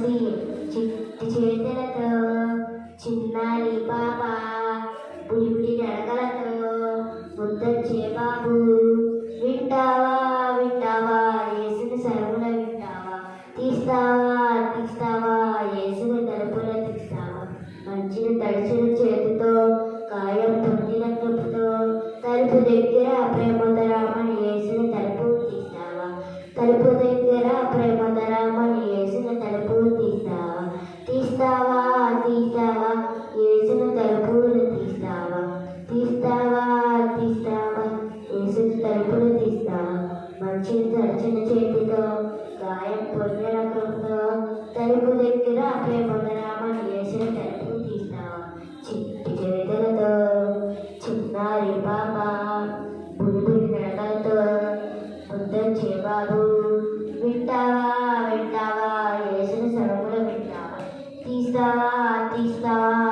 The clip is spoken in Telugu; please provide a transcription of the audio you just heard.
పోసి చిట్టి చేతులతో చిన్నారి పాప బుడిబుడి నడకలతో ముద్దొచ్చే బాబు వింటావా వింటావా యేసుని సరువుల వింటావా తీస్తావా యేసుని తలుపుల తీస్తావా మంచిన తడిచిన చేతితో గాయం పొందిన కృపతో తలుపు దగ్గర ప్రేమధరామని యేసుని తలుపు తీస్తావా తలుపు దగ్గర ప్రేమధరామని యేసుని తలుపు తీస్తావా యేసుని తలుపులు తీస్తావా యేసుని తలుపులు తీస్తావా మంచి తడిచిన చేతితో గాయం పొందిన కృపతో తలుపు దగ్గర ప్రేమధరామని యేసుని తలుపు తీస్తావా చిట్టి చేతులతో చిన్నారి పాప బుడిబుడి నడకలతో ముద్దొచ్చే బాబు వింటావా యేసుని సరుకులు వింటావా తీస్తావా